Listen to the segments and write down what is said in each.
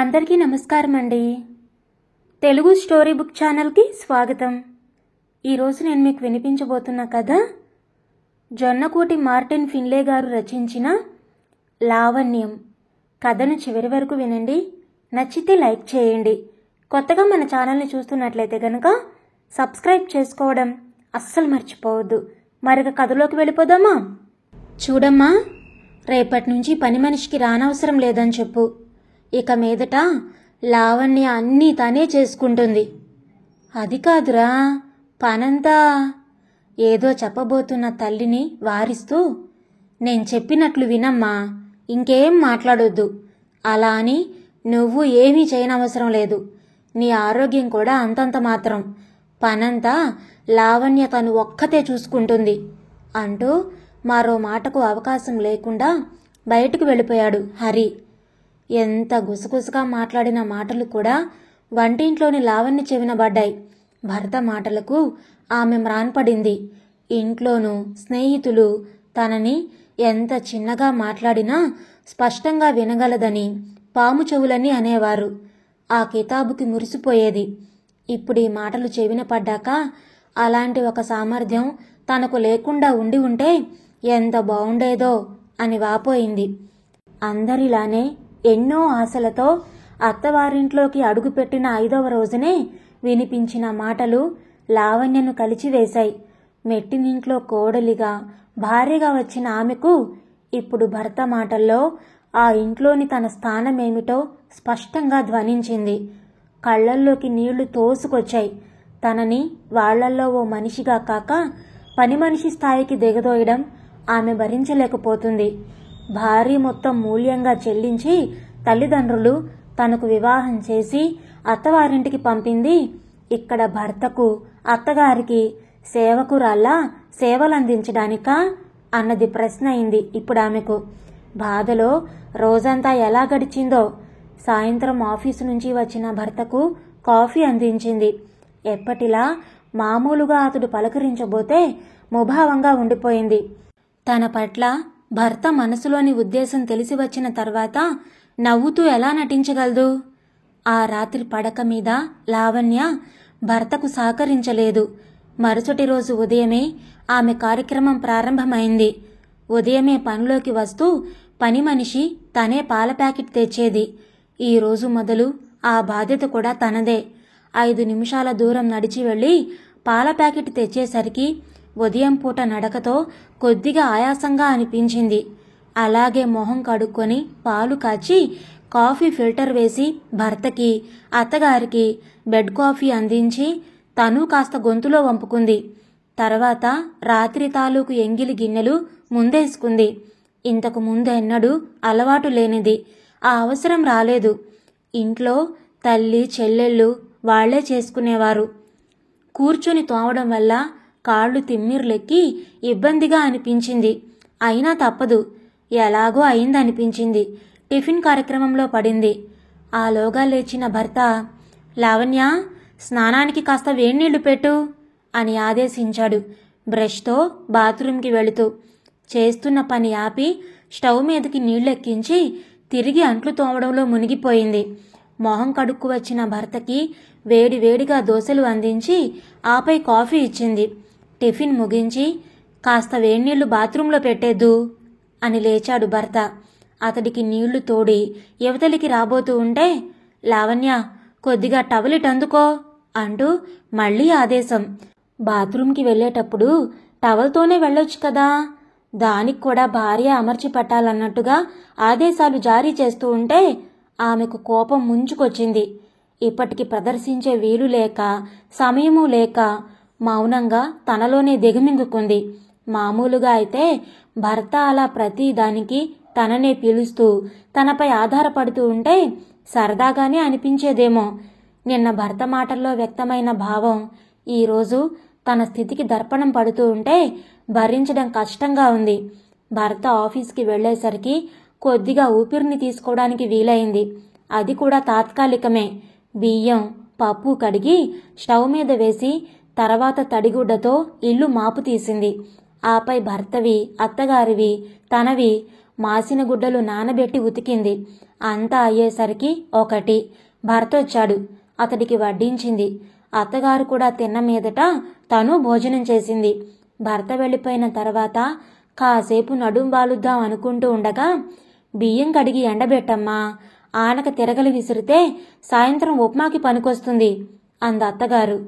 అందరికీ నమస్కారం అండి. తెలుగు స్టోరీ బుక్ ఛానల్కి స్వాగతం. ఈరోజు నేను మీకు వినిపించబోతున్న కథ జొన్నకూటి మార్టిన్ ఫిన్లే గారు రచించిన లావణ్యం. కథను చివరి వరకు వినండి. నచ్చితే లైక్ చేయండి. కొత్తగా మన ఛానల్ని చూస్తున్నట్లయితే కనుక సబ్స్క్రైబ్ చేసుకోవడం అస్సలు మర్చిపోవద్దు. మరొక కథలోకి వెళ్ళిపోదామా? చూడమ్మా, రేపటి నుంచి పని మనిషికి రానవసరం లేదని చెప్పు. ఇక మీదట లావణ్య అన్నీ తనే చేసుకుంటుంది. అది కాదురా, పనంతా ఏదో చెప్పబోతున్న తల్లిని వారిస్తూ, నేను చెప్పినట్లు వినమ్మా, ఇంకేం మాట్లాడొద్దు. అలా అని నువ్వు ఏమీ చేయనవసరం లేదు. నీ ఆరోగ్యం కూడా అంతంత మాత్రం. పనంతా లావణ్య తను ఒక్కతే చూసుకుంటుంది అంటూ మరో మాటకు అవకాశం లేకుండా బయటకు వెళ్ళిపోయాడు హరి. ఎంత గుసగుసగా మాట్లాడిన మాటలు కూడా వంటింట్లోని లావణ్య చెవిన పడ్డాయి. భర్త మాటలకు ఆమె మ్రాన్పడింది. ఇంట్లోనూ స్నేహితులు తనని ఎంత చిన్నగా మాట్లాడినా స్పష్టంగా వినగలదని పాము చెవులని అనేవారు. ఆ కితాబుకి మురిసిపోయేది. ఇప్పుడు ఈ మాటలు చెవిన పడ్డాక అలాంటి ఒక సామర్థ్యం తనకు లేకుండా ఉండి ఉంటే ఎంత బాగుండేదో అని వాపోయింది. అందరిలానే ఎన్నో ఆశలతో అత్తవారింట్లోకి అడుగుపెట్టిన 5వ రోజునే వినిపించిన మాటలు లావణ్యను కలిచివేశాయి. మెట్టినింట్లో కోడలిగా భార్యగా వచ్చిన ఆమెకు ఇప్పుడు భర్త మాటల్లో ఆ ఇంట్లోని తన స్థానమేమిటో స్పష్టంగా ధ్వనించింది. కళ్ళల్లోకి నీళ్లు తోసుకొచ్చాయి. తనని వాళ్లల్లో ఓ మనిషిగా కాక పని మనిషి స్థాయికి దిగదోయడం ఆమె భరించలేకపోతుంది. భారీ మొత్తం మూల్యంగా చెల్లించి తల్లిదండ్రులు తనకు వివాహం చేసి అత్తవారింటికి పంపింది ఇక్కడ భర్తకు అత్తగారికి సేవకురాల్లా సేవలందించడానికా అన్నది ప్రశ్న అయింది ఇప్పుడు ఆమెకు. బాధలో రోజంతా ఎలా గడిచిందో. సాయంత్రం ఆఫీసు నుంచి వచ్చిన భర్తకు కాఫీ అందించింది. ఎప్పటిలా మామూలుగా అతడు పలకరించబోతే ముభావంగా ఉండిపోయింది. తన పట్ల భర్త మనసులోని ఉద్దేశం తెలిసి వచ్చిన తర్వాత నవ్వుతూ ఎలా నటించగలదు? ఆ రాత్రి పడక మీద లావణ్య భర్తకు సహకరించలేదు. మరుసటి రోజు ఉదయమే ఆమె కార్యక్రమం ప్రారంభమైంది. ఉదయమే పనిలోకి వస్తూ పని మనిషి తనే పాల ప్యాకెట్ తెచ్చేది. ఈ రోజు మొదలు ఆ బాధ్యత కూడా తనదే. 5 నిమిషాల దూరం నడిచి వెళ్ళి పాల ప్యాకెట్ తెచ్చేసరికి ఉదయం పూట నడకతో కొద్దిగా ఆయాసంగా అనిపించింది. అలాగే మొహం కడుక్కొని పాలు కాచి కాఫీ ఫిల్టర్ వేసి భర్తకి అత్తగారికి బెడ్ కాఫీ అందించి తను కాస్త గొంతులో వంపుకుంది. తర్వాత రాత్రి తాలూకు ఎంగిలి గిన్నెలు ముందేసుకుంది. ఇంతకు ముందెన్నడూ అలవాటు లేనిది. ఆ అవసరం రాలేదు. ఇంట్లో తల్లి చెల్లెళ్ళు వాళ్లే చేసుకునేవారు. కూర్చొని తోమడం వల్ల కాళ్ళు తిమ్మిర్లెక్కి ఇబ్బందిగా అనిపించింది. అయినా తప్పదు. ఎలాగో అయిందనిపించింది. టిఫిన్ కార్యక్రమంలో పడింది. ఆలోగా లేచిన భర్త, లావణ్య, స్నానానికి కాస్త వేడినీళ్లు పెట్టు అని ఆదేశించాడు బ్రష్తో బాత్రూంకి వెళుతూ. చేస్తున్న పని ఆపి స్టవ్ మీదకి నీళ్లెక్కించి తిరిగి అంట్లు తోమడంలో మునిగిపోయింది. మొహం కడుక్కు వచ్చిన భర్తకి వేడివేడిగా దోశలు అందించి ఆపై కాఫీ ఇచ్చింది. టిఫిన్ ముగించి కాస్త వేడినీళ్లు బాత్రూంలో పెట్టేద్దు అని లేచాడు భర్త. అతడికి నీళ్లు తోడి యువతలికి రాబోతూ ఉంటే, లావణ్య, కొద్దిగా టవలిట్ అందుకో అంటూ మళ్లీ ఆదేశం. బాత్రూంకి వెళ్లేటప్పుడు టవల్తోనే వెళ్ళొచ్చు కదా. దానికి కూడా భార్య అమర్చి పెట్టాలన్నట్టుగా ఆదేశాలు జారీ చేస్తూ ఉంటే ఆమెకు కోపం ముంచుకొచ్చింది. ఇప్పటికి ప్రదర్శించే వీలు లేక సమయమూ లేక మౌనంగా తనలోనే దిగమింగుకుంది. మామూలుగా అయితే భర్త అలా ప్రతి దానికి తననే పిలుస్తూ తనపై ఆధారపడుతూ ఉంటే సరదాగానే అనిపించేదేమో. నిన్న భర్త మాటల్లో వ్యక్తమైన భావం ఈరోజు తన స్థితికి దర్పణం పడుతూ ఉంటే భరించడం కష్టంగా ఉంది. భర్త ఆఫీస్కి వెళ్లేసరికి కొద్దిగా ఊపిరిని తీసుకోవడానికి వీలైంది. అది కూడా తాత్కాలికమే. బియ్యం పప్పు కడిగి స్టవ్ మీద వేసి తర్వాత తడిగుడ్డతో ఇల్లు మాపు తీసింది. ఆపై భర్తవి, అత్తగారివి, తనవి మాసిన గుడ్డలు నానబెట్టి ఉతికింది. అంతా అయ్యేసరికి 1 భర్త వచ్చాడు. అతడికి వడ్డించింది. అత్తగారు కూడా తిన్న మీదట తను భోజనం చేసింది. భర్త వెళ్ళిపోయిన తర్వాత కాసేపు నడుం బాలుద్దాం అనుకుంటూ ఉండగా, బియ్యం కడిగి ఎండబెట్టమ్మా, ఆనక తిరగలి విసిరితే సాయంత్రం ఉప్మాకి పనికొస్తుంది అంది అత్తగారు.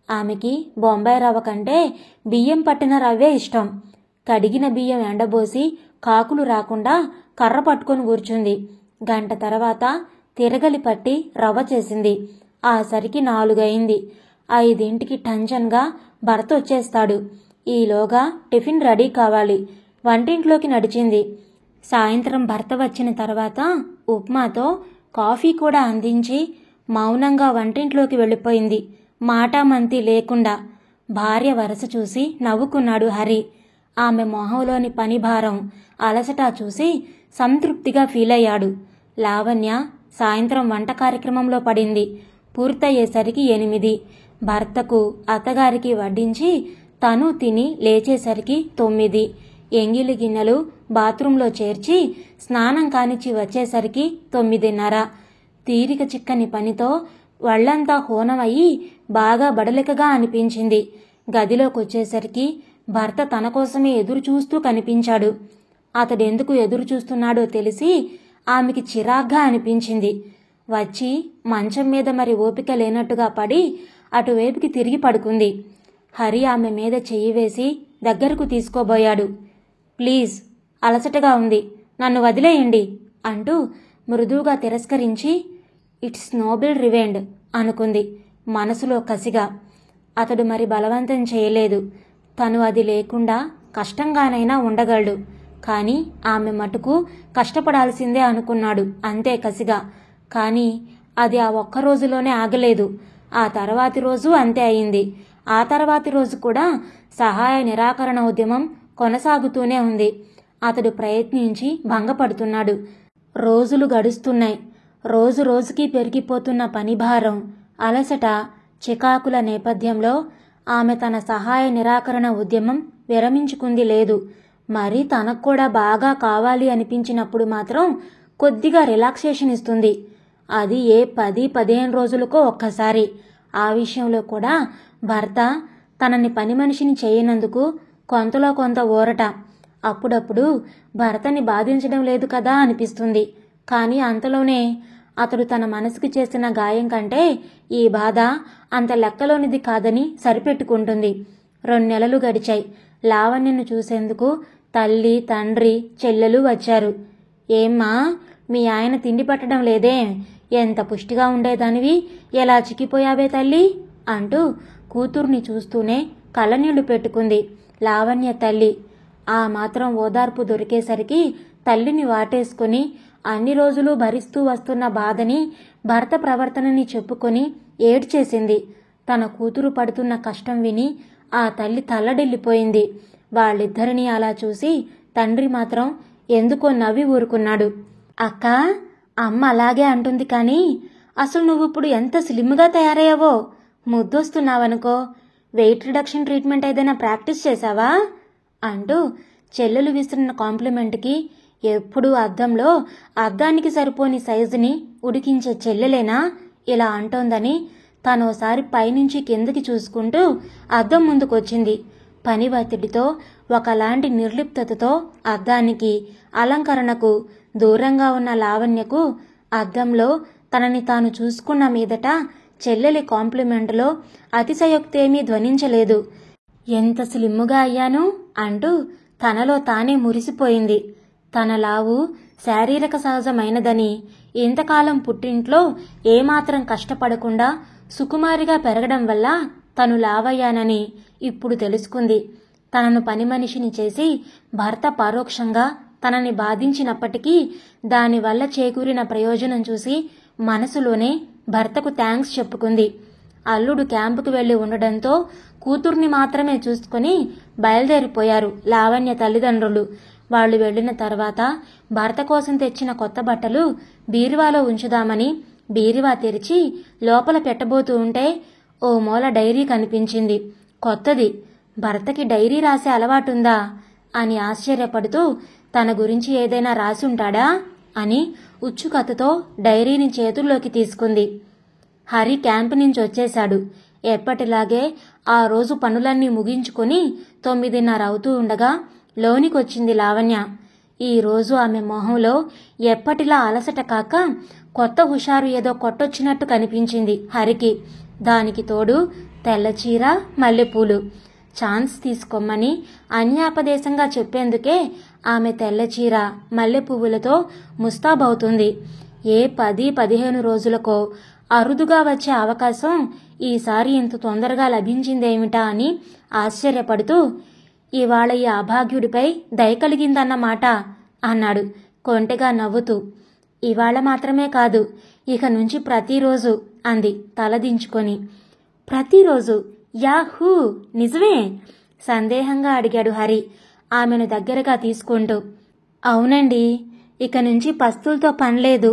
ఆమెకి బొంబాయి రవ్వ కంటే బియ్యం పట్టిన రవ్వే ఇష్టం. కడిగిన బియ్యం ఎండబోసి కాకులు రాకుండా కర్ర పట్టుకొని కూర్చుంది. గంట తర్వాత తిరగలి పట్టి రవ్వ చేసింది. ఆ సరికి 4 అయింది. 5ంటికి టెన్షన్గా భర్త వచ్చేస్తాడు. ఈలోగా టిఫిన్ రెడీ కావాలి. వంటింట్లోకి నడిచింది. సాయంత్రం భర్త వచ్చిన తర్వాత ఉప్మాతో కాఫీ కూడా అందించి మౌనంగా వంటింట్లోకి వెళ్ళిపోయింది. మాటామంతి లేకుండా. భార్య వరస చూసి నవ్వుకున్నాడు హరి. ఆమె మొహంలోని పనిభారం, అలసట చూసి సంతృప్తిగా ఫీలయ్యాడు. లావణ్య సాయంత్రం వంట కార్యక్రమంలో పడింది. పూర్తయ్యేసరికి 8. భర్తకు అత్తగారికి వడ్డించి తను తిని లేచేసరికి 9. ఎంగిలి గిన్నెలు బాత్రూంలో చేర్చి స్నానం కానిచ్చి వచ్చేసరికి 9:30. తీరిక చిక్కని పనితో వళ్లంతా హోనమయ్యి బాగా బడలికగా అనిపించింది. గదిలోకొచ్చేసరికి భర్త తన కోసమే ఎదురు చూస్తూ కనిపించాడు. అతడెందుకు ఎదురు చూస్తున్నాడో తెలిసి ఆమెకి చిరాగ్గా అనిపించింది. వచ్చి మంచం మీద మరి ఓపిక లేనట్టుగా పడి అటువైపుకి తిరిగి పడుకుంది. హరి ఆమె మీద చెయ్యి వేసి దగ్గరకు తీసుకోబోయాడు. ప్లీజ్, అలసటగా ఉంది, నన్ను వదిలేయండి అంటూ మృదువుగా తిరస్కరించి ఇట్స్ నోబెల్ రివెండ్ అనుకుంది మనసులో కసిగా. అతడు మరి బలవంతం చేయలేదు. తను అది లేకుండా కష్టంగానైనా ఉండగలడు. కానీ ఆమె మటుకు కష్టపడాల్సిందే అనుకున్నాడు అంతే కసిగా. కానీ అది ఆ ఒక్క రోజులోనే ఆగలేదు. ఆ తర్వాతి రోజు అంతే అయింది. ఆ తర్వాతి రోజు కూడా సహాయ నిరాకరణ ఉద్యమం కొనసాగుతూనే ఉంది. అతడు ప్రయత్నించి భంగపడుతున్నాడు. రోజులు గడుస్తున్నాయి. రోజు రోజుకి పెరిగిపోతున్న పనిభారం, అలసట, చికాకుల నేపథ్యంలో ఆమె తన సహాయ నిరాకరణ ఉద్యమం విరమించుకుంది లేదు. మరి తనకు కూడా బాగా కావాలి అనిపించినప్పుడు మాత్రం కొద్దిగా రిలాక్సేషన్ ఇస్తుంది. అది ఏ 10-15 రోజులకో ఒక్కసారి. ఆ విషయంలో కూడా భర్త తనని పని మనిషిని చేయనందుకు కొంతలో కొంత ఊరట. అప్పుడప్పుడు భర్తని బాధించడం లేదు కదా అనిపిస్తుంది. కానీ అంతలోనే అతడు తన మనసుకు చేసిన గాయం కంటే ఈ బాధ అంత లెక్కలోనిది కాదని సరిపెట్టుకుంటుంది. 2 నెలలు గడిచాయి. లావణ్యను చూసేందుకు తల్లి, తండ్రి, చెల్లెలు వచ్చారు. ఏమ్మా, మీ ఆయన తిండి పట్టడం లేదే? ఎంత పుష్టిగా ఉండేదానివి, ఎలా చిక్కిపోయావే తల్లి అంటూ కూతుర్ని చూస్తూనే కళ్ళనీళ్లు పెట్టుకుంది లావణ్య తల్లి. ఆ మాత్రం ఓదార్పు దొరికేసరికి తల్లిని వాటేసుకుని అన్ని రోజులు భరిస్తూ వస్తున్న బాధని, భర్త ప్రవర్తనని చెప్పుకొని ఏడ్చేసింది. తన కూతురు పడుతున్న కష్టం విని ఆ తల్లి తల్లడిల్లిపోయింది. వాళ్ళిద్దరినీ అలా చూసి తండ్రి మాత్రం ఎందుకో నవ్వి ఊరుకున్నాడు. అక్క, అమ్మ అలాగే అంటుంది, కానీ అసలు నువ్విప్పుడు ఎంత స్లిమ్గా తయారయ్యావో. ముద్దొస్తున్నావనుకో. వెయిట్ రిడక్షన్ ట్రీట్మెంట్ ఏదైనా ప్రాక్టీస్ చేశావా అంటూ చెల్లెలు విసిరిన కాంప్లిమెంట్కి ఎప్పుడూ అద్దంలో అద్దానికి సరిపోని సైజుని ఉడికించే చెల్లెలేనా ఇలా అంటోందని తనోసారి పైనుంచి కిందకి చూసుకుంటూ అద్దం ముందుకొచ్చింది. పని ఒత్తిడితో, ఒకలాంటి నిర్లిప్తతతో అద్దానికి, అలంకరణకు దూరంగా ఉన్న లావణ్యకు అద్దంలో తనని తాను చూసుకున్న మీదట చెల్లెలి కాంప్లిమెంటులో అతిశయోక్తేమీ ధ్వనించలేదు. ఎంత స్లిమ్ముగా అయ్యాను అంటూ తనలో తానే మురిసిపోయింది. తన లావు శారీరక సహజమైనదని, ఇంతకాలం పుట్టింట్లో ఏమాత్రం కష్టపడకుండా సుకుమారిగా పెరగడం వల్ల తను లావయ్యానని ఇప్పుడు తెలుసుకుంది. తనను పని మనిషిని చేసి భర్త పరోక్షంగా తనని బాధించినప్పటికీ దానివల్ల చేకూరిన ప్రయోజనం చూసి మనసులోనే భర్తకు థ్యాంక్స్ చెప్పుకుంది. అల్లుడు క్యాంపుకు వెళ్లి ఉండడంతో కూతుర్ని మాత్రమే చూసుకుని బయలుదేరిపోయారు లావణ్య తల్లిదండ్రులు. వాళ్ళు వెళ్లిన తర్వాత భర్త కోసం తెచ్చిన కొత్త బట్టలు బీరువాలో ఉంచుదామని బీరువా తెరిచి లోపల పెట్టబోతూ ఉంటే ఓ మూల డైరీ కనిపించింది. కొత్తది. భర్తకి డైరీ రాసే అలవాటుందా అని ఆశ్చర్యపడుతూ తన గురించి ఏదైనా రాసి ఉంటాడా అని ఉచ్చుకత్తుతో డైరీని చేతుల్లోకి తీసుకుంది. హరి క్యాంపు నుంచి వచ్చేశాడు. ఎప్పటిలాగే ఆ రోజు పనులన్నీ ముగించుకుని 9:30 అవుతూ ఉండగా లోనికొచ్చింది లావణ్య. ఈ రోజు ఆమె మొహంలో ఎప్పటిలా అలసట కాక కొత్త హుషారు ఏదో కొట్టొచ్చినట్టు కనిపించింది హరికి. దానికి తోడు తెల్ల చీర, మల్లెపూలు. ఛాన్స్ తీసుకోమని అన్యాపదేశంగా చెప్పేందుకే ఆమె తెల్ల చీర, మల్లెపువ్వులతో ముస్తాబవుతుంది. ఏ 10-15 రోజులకో అరుదుగా వచ్చే అవకాశం ఈసారి ఇంత తొందరగా లభించిందేమిటా అని ఆశ్చర్యపడుతూ, ఇవాళ ఈ అభాగ్యుడిపై దయ కలిగిందన్నమాట అన్నాడు కొంటెగా నవ్వుతూ. ఇవాళ మాత్రమే కాదు, ఇక నుంచి ప్రతిరోజు అంది తలదించుకొని. ప్రతిరోజు? యాహూ, నిజమే? సందేహంగా అడిగాడు హరి ఆమెను దగ్గరగా తీసుకుంటూ. అవునండి, ఇక నుంచి పస్తులతో పనిలేదు.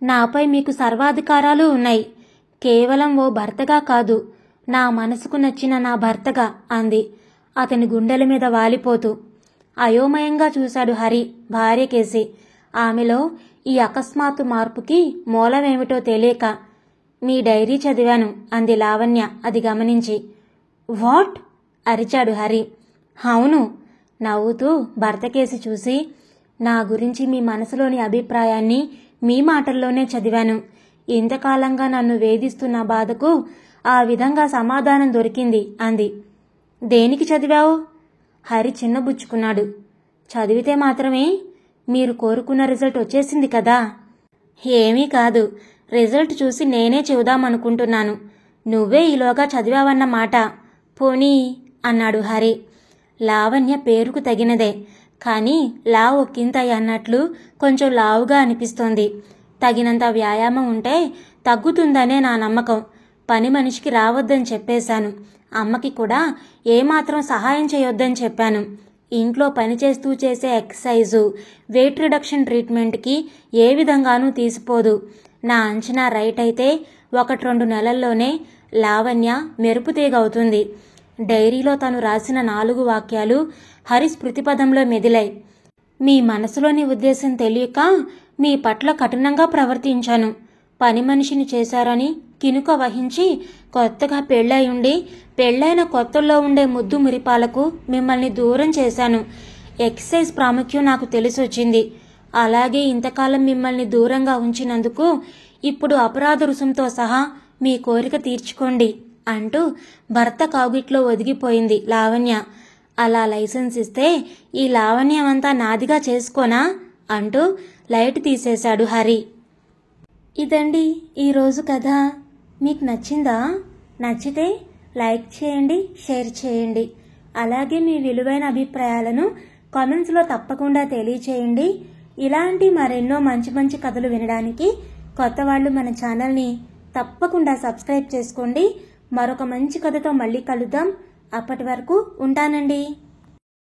నాపై మీకు సర్వాధికారాలు ఉన్నాయి. కేవలం ఓ భర్తగా కాదు, నా మనసుకు నచ్చిన నా భర్తగా అంది అతని గుండెల మీద వాలిపోతూ. అయోమయంగా చూశాడు హరి భార్య కేసి. ఆమెలో ఈ అకస్మాత్తు మార్పుకి మూలమేమిటో తెలియక. మీ డైరీ చదివాను అంది లావణ్య అది గమనించి. వాట్? అరిచాడు హరి. అవును నవ్వుతూ భర్త కేసి చూసి, నా గురించి మీ మనసులోని అభిప్రాయాన్ని మీ మాటల్లోనే చదివాను. ఇంతకాలంగా నన్ను వేధిస్తున్న బాధకు ఆ విధంగా సమాధానం దొరికింది అంది. దేనికి చదివావు? హరి చిన్నబుచ్చుకున్నాడు. చదివితే మాత్రమే? మీరు కోరుకున్న రిజల్ట్ వచ్చేసింది కదా. ఏమీ కాదు, రిజల్ట్ చూసి నేనే చెబుదామనుకుంటున్నాను. నువ్వే ఈలోగా చదివావన్నమాట. పోనీ అన్నాడు హరి. లావణ్య పేరుకు తగినదే, కానీ లా ఒక్కింతయ్య అన్నట్లు కొంచెం లావుగా అనిపిస్తోంది. తగినంత వ్యాయామం ఉంటే తగ్గుతుందనే నా నమ్మకం. పని మనిషికి రావద్దని చెప్పేశాను. అమ్మకి కూడా ఏమాత్రం సహాయం చేయొద్దని చెప్పాను. ఇంట్లో పనిచేస్తూ చేసే ఎక్సర్సైజు, వెయిట్ రిడక్షన్ ట్రీట్మెంట్కి ఏ విధంగానూ తీసిపోదు. నా అంచనా రైట్ అయితే 1-2 నెలల్లోనే లావణ్య మెరుపుతీగవుతుంది. డైరీలో తను రాసిన 4 వాక్యాలు హరి స్మృతిపదంలో మెదిలాయి. మీ మనసులోని ఉద్దేశం తెలియక మీ పట్ల కఠినంగా ప్రవర్తించాను. పని మనిషిని చేశారని కినుక వహించి కొత్తగా పెళ్ళై పెళ్ళైన కొత్తల్లో ఉండే ముద్దు మురిపాలకు మిమ్మల్ని దూరం చేశాను. ఎక్సర్సైజ్ ప్రాముఖ్యం నాకు తెలిసొచ్చింది. అలాగే ఇంతకాలం మిమ్మల్ని దూరంగా ఉంచినందుకు ఇప్పుడు అపరాధ రుసుంతో సహా మీ కోరిక తీర్చుకోండి అంటూ భర్త కౌగిట్లో ఒదిగిపోయింది లావణ్య. అలా లైసెన్స్ ఇస్తే ఈ లావణ్యమంతా నాదిగా చేసుకోనా అంటూ లైట్ తీసేశాడు హరి. ఇదండి ఈరోజు కథ. మీకు నచ్చిందా? నచ్చితే లైక్ చేయండి, షేర్ చేయండి. అలాగే మీ విలువైన అభిప్రాయాలను కామెంట్స్లో తప్పకుండా తెలియచేయండి. ఇలాంటి మరెన్నో మంచి మంచి కథలు వినడానికి కొత్త వాళ్ళు మన ఛానల్ని తప్పకుండా సబ్స్క్రైబ్ చేసుకోండి. మరొక మంచి కథతో మళ్ళీ కలుద్దాం. అప్పటి వరకు ఉంటానండి.